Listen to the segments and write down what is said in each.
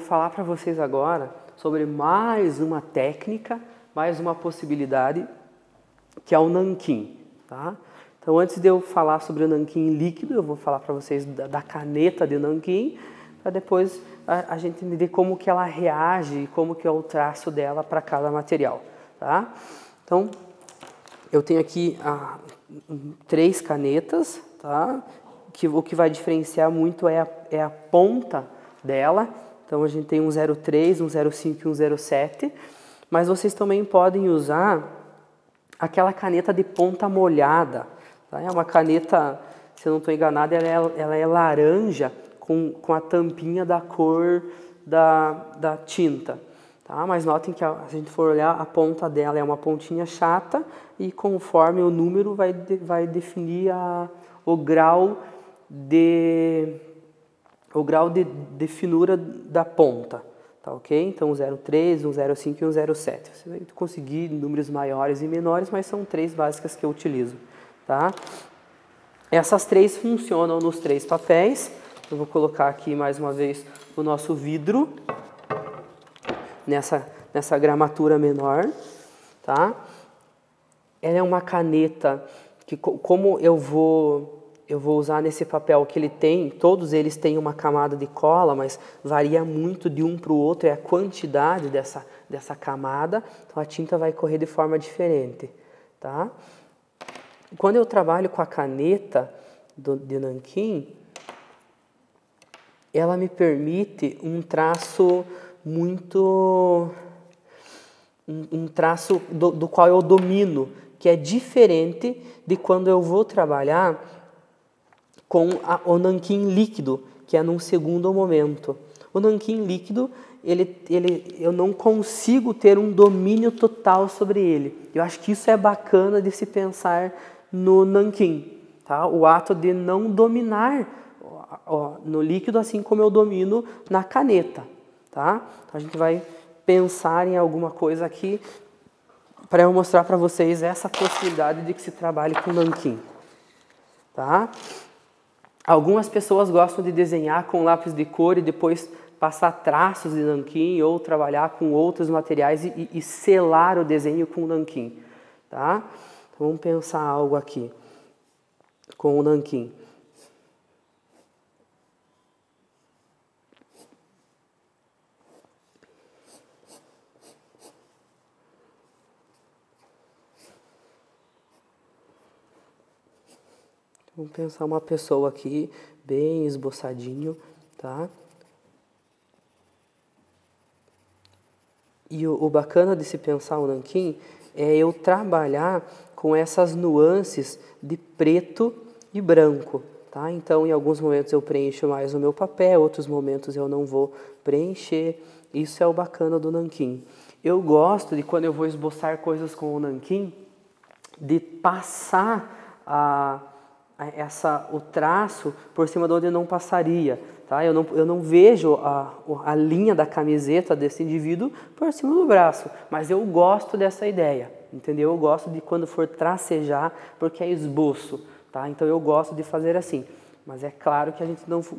falar para vocês agora sobre mais uma técnica, mais uma possibilidade, que é o nanquim, tá? Então, antes de eu falar sobre o nanquim líquido, eu vou falar para vocês da caneta de nanquim, para depois a gente entender como que ela reage, como que é o traço dela para cada material, tá? Então, eu tenho aqui 3 canetas, tá? O que vai diferenciar muito é a ponta dela. Então, a gente tem um 03, um 05 e um 07, mas vocês também podem usar aquela caneta de ponta molhada, tá? É uma caneta, se eu não estou enganado, ela é laranja com a tampinha da cor da tinta, tá? Mas notem que se a gente for olhar, a ponta dela é uma pontinha chata e conforme o número vai definir o grau de finura da ponta, tá ok? Então, um 03, um 05 e um 07. Você vai conseguir números maiores e menores, mas são 3 básicas que eu utilizo, tá? Essas 3 funcionam nos 3 papéis. Eu vou colocar aqui mais uma vez o nosso vidro nessa gramatura menor, tá? Ela é uma caneta que, como eu vou usar nesse papel que ele tem, todos eles têm uma camada de cola, mas varia muito de um para o outro, é a quantidade dessa camada, então a tinta vai correr de forma diferente, tá? Quando eu trabalho com a caneta de nanquim, ela me permite um traço muito... um traço do qual eu domino, que é diferente de quando eu vou trabalhar com o nanquim líquido, que é num segundo momento. O nanquim líquido, eu não consigo ter um domínio total sobre ele. Eu acho que isso é bacana de se pensar no nanquim, tá? O ato de não dominar no líquido, assim como eu domino na caneta, tá? Então, a gente vai pensar em alguma coisa aqui para eu mostrar para vocês essa possibilidade de que se trabalhe com nanquim, tá? Algumas pessoas gostam de desenhar com lápis de cor e depois passar traços de nanquim ou trabalhar com outros materiais e selar o desenho com nanquim, tá? Então, vamos pensar algo aqui com o nanquim. Vamos pensar uma pessoa aqui, bem esboçadinho, tá? E o bacana de se pensar o nanquim é eu trabalhar com essas nuances de preto e branco, tá? Então, em alguns momentos eu preencho mais o meu papel, outros momentos eu não vou preencher. Isso é o bacana do nanquim. Eu gosto de, quando eu vou esboçar coisas com o nanquim, de passar o traço por cima de onde não passaria, tá? Eu não vejo a linha da camiseta desse indivíduo por cima do braço, mas eu gosto dessa ideia, entendeu? Eu gosto de, quando for tracejar, porque é esboço, tá? Então eu gosto de fazer assim, mas é claro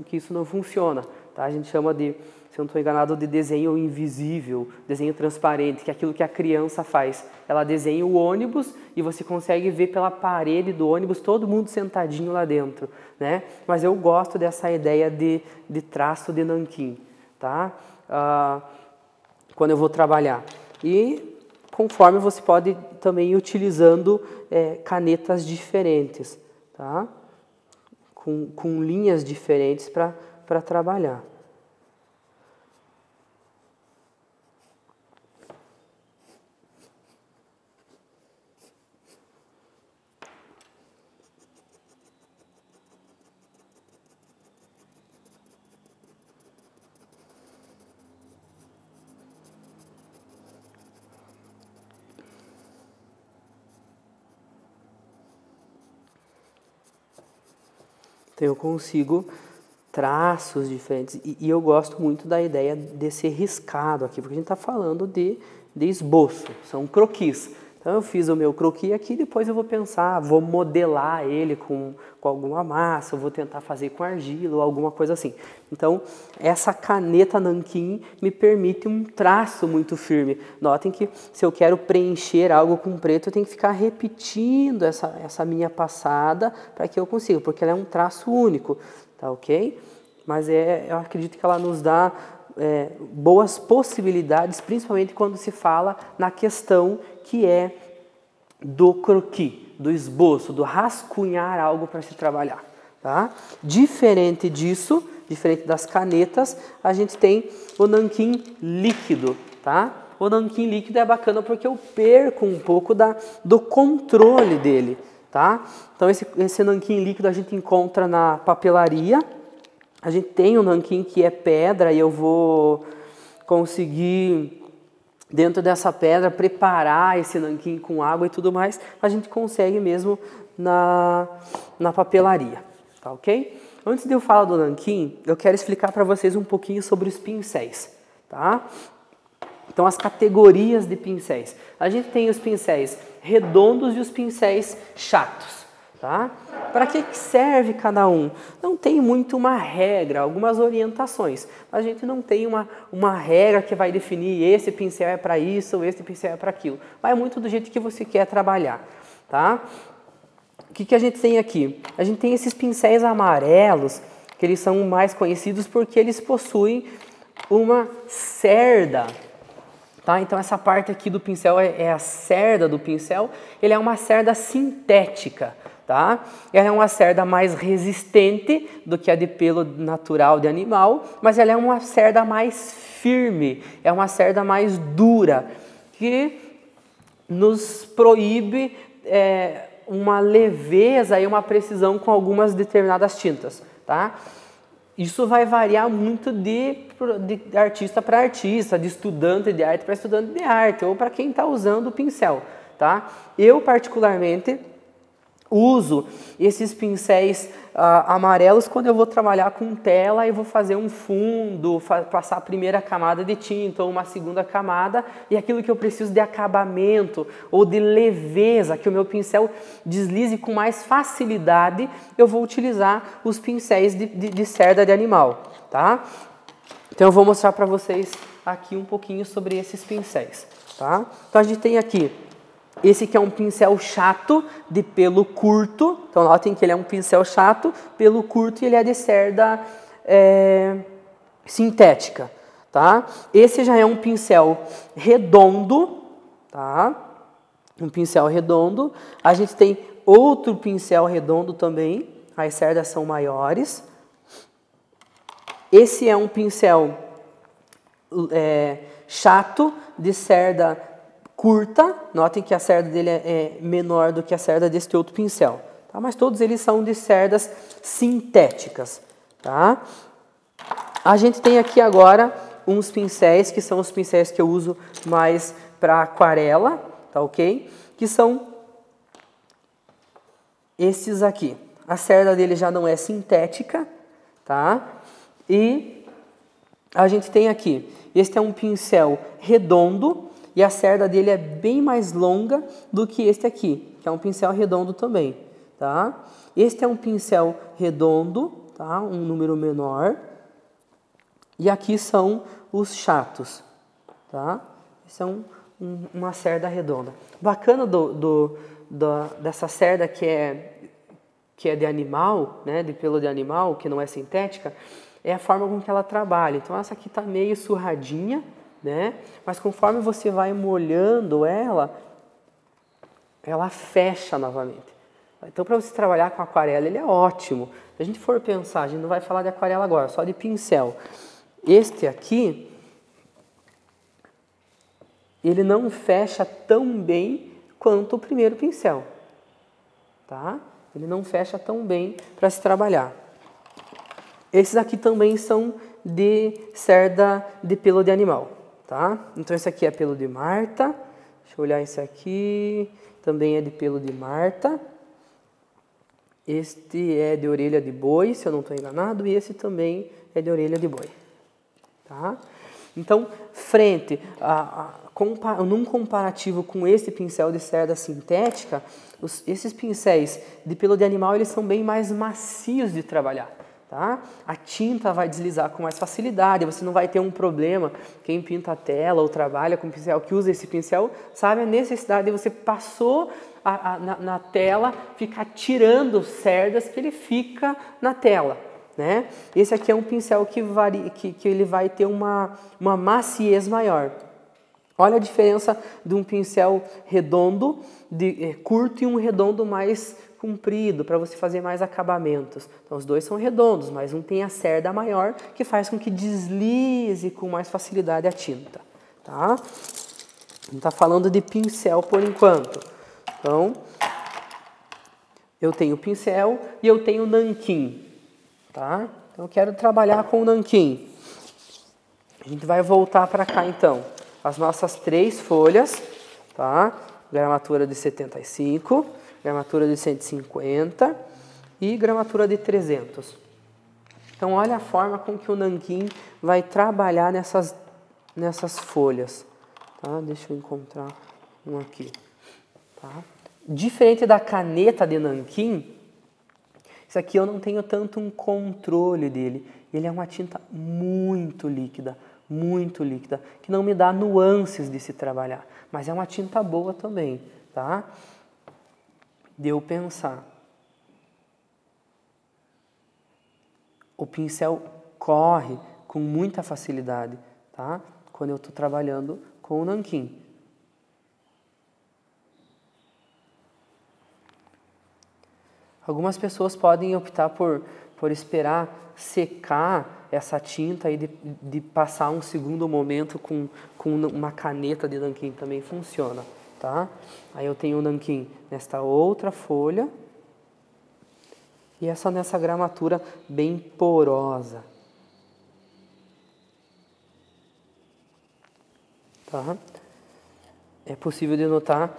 que isso não funciona, tá? A gente chama de, se eu não estou enganado, de desenho invisível, desenho transparente, que é aquilo que a criança faz. Ela desenha o ônibus e você consegue ver pela parede do ônibus todo mundo sentadinho lá dentro, né? Mas eu gosto dessa ideia de traço de nanquim, tá? Quando eu vou trabalhar. E conforme você pode também ir utilizando canetas diferentes, tá? Com linhas diferentes para trabalhar. Então eu consigo traços diferentes e eu gosto muito da ideia de ser riscado aqui, porque a gente está falando de esboço, são croquis. Então eu fiz o meu croquis aqui, depois eu vou pensar, vou modelar ele com alguma massa, eu vou tentar fazer com argila ou alguma coisa assim. Então essa caneta nanquim me permite um traço muito firme. Notem que se eu quero preencher algo com preto, eu tenho que ficar repetindo essa minha passada para que eu consiga, porque ela é um traço único, tá ok? Mas eu acredito que ela nos dá boas possibilidades, principalmente quando se fala na questão que é do croquis, do esboço, do rascunhar algo para se trabalhar. Tá? Diferente disso, diferente das canetas, a gente tem o nanquim líquido. Tá? O nanquim líquido é bacana porque eu perco um pouco do controle dele. Tá? Então esse nanquim líquido a gente encontra na papelaria. A gente tem um nanquim que é pedra e eu vou conseguir, dentro dessa pedra, preparar esse nanquim com água e tudo mais. A gente consegue mesmo na papelaria, tá ok? Antes de eu falar do nanquim, eu quero explicar para vocês um pouquinho sobre os pincéis, tá? Então, as categorias de pincéis. A gente tem os pincéis redondos e os pincéis chatos. Tá? Para que serve cada um? Não tem muito uma regra, algumas orientações. A gente não tem uma regra que vai definir esse pincel é para isso ou esse pincel é para aquilo. Vai muito do jeito que você quer trabalhar. Tá? O que a gente tem aqui? A gente tem esses pincéis amarelos, que eles são mais conhecidos porque eles possuem uma cerda. Tá? Então essa parte aqui do pincel é a cerda do pincel. Ele é uma cerda sintética. Tá? Ela é uma cerda mais resistente do que a de pelo natural de animal, mas ela é uma cerda mais firme, é uma cerda mais dura, que nos proíbe uma leveza e uma precisão com algumas determinadas tintas. Tá? Isso vai variar muito de artista para artista, de estudante de arte para estudante de arte, ou para quem está usando o pincel. Tá? Eu, particularmente, uso esses pincéis amarelos quando eu vou trabalhar com tela e vou fazer um fundo, passar a primeira camada de tinta ou uma segunda camada, e aquilo que eu preciso de acabamento ou de leveza, que o meu pincel deslize com mais facilidade, eu vou utilizar os pincéis de cerda de animal. Tá? Então eu vou mostrar para vocês aqui um pouquinho sobre esses pincéis. Tá? Então a gente tem aqui esse que é um pincel chato de pelo curto. Então notem que ele é um pincel chato, pelo curto, e ele é de cerda sintética. Tá? Esse já é um pincel redondo. Tá? Um pincel redondo. A gente tem outro pincel redondo também. As cerdas são maiores. Esse é um pincel chato de cerda curta. Notem que a cerda dele é menor do que a cerda deste outro pincel. Tá? Mas todos eles são de cerdas sintéticas. Tá? A gente tem aqui agora uns pincéis, que são os pincéis que eu uso mais para aquarela, tá ok? Que são esses aqui. A cerda dele já não é sintética, tá? E a gente tem aqui, este é um pincel redondo, e a cerda dele é bem mais longa do que este aqui, que é um pincel redondo também, tá? Este é um pincel redondo, tá? Um número menor. E aqui são os chatos, tá? Esse é uma cerda redonda. Bacana dessa cerda que é de animal, né? De pelo de animal, que não é sintética, é a forma com que ela trabalha. Então essa aqui está meio surradinha, né? Mas conforme você vai molhando ela fecha novamente. Então, para você trabalhar com aquarela, ele é ótimo. Se a gente for pensar, a gente não vai falar de aquarela agora, só de pincel. Este aqui, ele não fecha tão bem quanto o primeiro pincel. Tá? Ele não fecha tão bem para se trabalhar. Esses aqui também são de cerda de pelo de animal. Tá? Então esse aqui é pelo de Marta. Deixa eu olhar esse aqui. Também é de pelo de Marta. Este é de orelha de boi, se eu não estou enganado. E esse também é de orelha de boi. Tá? Então, num comparativo com esse pincel de cerda sintética, esses pincéis de pelo de animal, eles são bem mais macios de trabalhar. Tá? A tinta vai deslizar com mais facilidade, você não vai ter um problema. Quem pinta a tela ou trabalha com pincel, que usa esse pincel, sabe a necessidade de você passou na tela, ficar tirando cerdas que ele fica na tela. Né? Esse aqui é um pincel que ele vai ter uma maciez maior. Olha a diferença de um pincel redondo, curto, e um redondo mais comprido, para você fazer mais acabamentos. Então, os dois são redondos, mas um tem a cerda maior, que faz com que deslize com mais facilidade a tinta. Tá? A gente está falando de pincel por enquanto. Então, eu tenho pincel e eu tenho nanquim. Tá? Então, eu quero trabalhar com o nanquim. A gente vai voltar para cá, então. As nossas 3 folhas, tá? Gramatura de 75, gramatura de 150 e gramatura de 300. Então, olha a forma com que o nanquim vai trabalhar nessas folhas. Tá? Deixa eu encontrar um aqui. Tá? Diferente da caneta de nanquim, isso aqui eu não tenho tanto um controle dele. Ele é uma tinta muito líquida, que não me dá nuances de se trabalhar. Mas é uma tinta boa também, tá? De eu pensar. O pincel corre com muita facilidade, tá? Quando eu estou trabalhando com o nanquim. Algumas pessoas podem optar por esperar secar essa tinta e de passar um segundo momento com uma caneta de nanquim, também funciona, tá? Aí eu tenho o nanquim nesta outra folha e essa nessa gramatura bem porosa. Tá? É possível de notar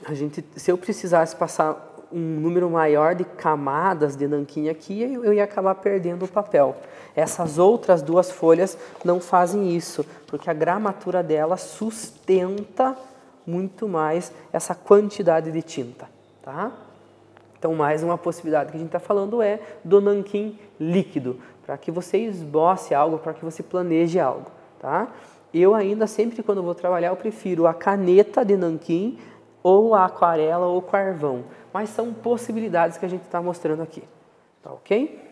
que se eu precisasse passar um número maior de camadas de nanquim aqui, eu ia acabar perdendo o papel. Essas outras 2 folhas não fazem isso, porque a gramatura dela sustenta muito mais essa quantidade de tinta. Tá? Então, mais uma possibilidade que a gente está falando é do nanquim líquido, para que você esboce algo, para que você planeje algo. Tá? Eu ainda, sempre quando vou trabalhar, eu prefiro a caneta de nanquim, ou a aquarela ou o carvão. Mas são possibilidades que a gente está mostrando aqui. Tá ok?